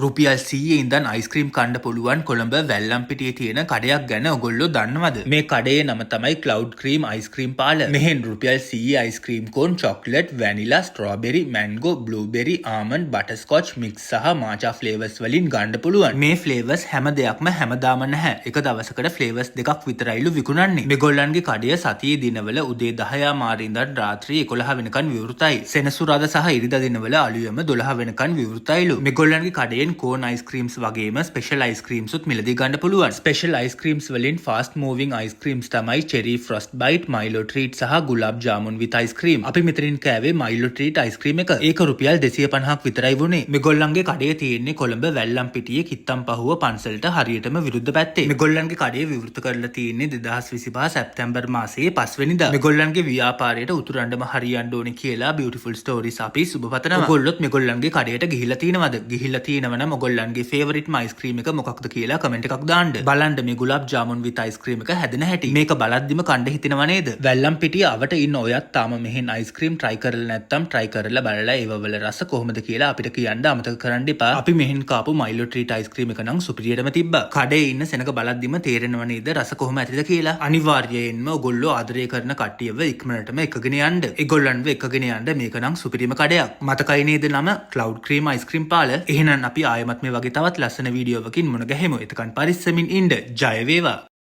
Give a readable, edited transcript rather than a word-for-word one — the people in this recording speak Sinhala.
රුපියල් 100 ඉඳන් අයිස්ක්‍රීම් කන්න පුළුවන් කොළඹ වැල්ලම්පිටියේ තියෙන කඩයක් ගැන ඔයගොල්ලෝ දන්නවද? මේ කඩේ නම තමයි Cloud Cream අයිස්ක්‍රීම් පාර්ලර්. මෙහෙන් රුපියල් 100 ice cream cone, chocolate, vanilla, strawberry, mango, blueberry, almond, butterscotch mix සහ මාචා ෆ්ලේවර්ස් වලින් ගන්න පුළුවන්. මේ ෆ්ලේවර්ස් හැම දෙයක්ම හැමදාම නැහැ. එක දවසකට ෆ්ලේවර්ස් දෙකක් විතරයිලු විකුණන්නේ. මේගොල්ලන්ගේ කඩය සතියේ දිනවල උදේ 10 මාරි ඉඳන් රාත්‍රී 11 වෙනකන් විවෘතයි. සෙනසුරාදා සහ ඉරිදා දිනවල අලුයම 12 වෙනකන් විවෘතයිලු. මේගොල්ලන්ගේ කඩේ කෝන් අයිස්ක්‍රීම්ස් වගේම ස්පෙෂල් අයිස්ක්‍රීම්ස් උත් මිලදී ගන්න පුළුවන්. ස්පෙෂල් අයිස්ක්‍රීම්ස් වලින් ෆාස්ට් මූවිං අයිස්ක්‍රීම්ස් තමයි cherry Frost bite, Milo treat සහ ගුලාබ් ජාමුන් විත් අයිස්ක්‍රීම්. අපි මෙතනින් කෑවේ මයිලෝ ට්‍රීට් අයිස්ක්‍රීම් එක. ඒක රුපියල් 250ක් විතරයි වුණේ. මේගොල්ලන්ගේ කඩේ තියෙන්නේ කොළඹ වැල්ලම්පිටියේ කිත්තම්පහුව පන්සලට හරියටම විරුද්ධ පැත්තේ. මේගොල්ලන්ගේ කඩේ විවෘත කරලා තියෙන්නේ 2025 සැප්තැම්බර් මාසයේ 5 වෙනිදා. මේගොල්ලන්ගේ ව්‍යාපාරයට උතුරන්නම හරියන්න ඕනේ කියලා බියුටිෆුල් ස්ටෝරීස් අපි සුබ පතනවා. ඔයගොල්ලොත් මේගොල්ලන්ගේ කඩේට ගිහිල්ලා තියෙනවද? ගිහිල්ලා තියෙනව නම් ඔයගොල්ලන්ගේ ෆේවරිට්ම අයිස්ක්‍රීම් එක මොකක්ද කියලා කමෙන්ට් එකක් දාන්න. බලන්න මේ ගුලාබ් ජාමුන් විත් අයිස්ක්‍රීම් එක හැදෙන හැටි. මේක බලද්දිම කන්න හිතෙනව නේද? වැල්ලම්පිටිය අවට ඉන්න ඔයත් තාම මෙහෙන් අයිස්ක්‍රීම් try කරලා නැත්නම් try කරලා බලලා ඒව වල රස කොහොමද කියලා අපිට කියන්න අමතක කරන්න එපා. අපි මෙහෙන් කාපු මයිලෝ ට්‍රීට් අයිස්ක්‍රීම් එක නම් සුපිරියටම තිබ්බා. කඩේ ඉන්න සෙනඟ බලද්දිම තේරෙනව නේද රස කොහොම ඇතිද කියලා? අනිවාර්යයෙන්ම ඔයගොල්ලෝ ආදරය කරන කට්ටියව ඉක්මනටම එකගෙන යන්න. ඒගොල්ලන්ව එකගෙන යන්න මේක නම් සුපිරිම කඩයක්. මතකයි නේද නම Cloud Cream අයිස්ක්‍රීම් පාර්ලර්. එහෙනම් අපි ආයෙමත් මේ වගේ තවත් ලස්සන වීඩියෝවකින් මුණ ගැහෙමු. එතකන් පරිස්සමින් ඉන්න. ජය වේවා.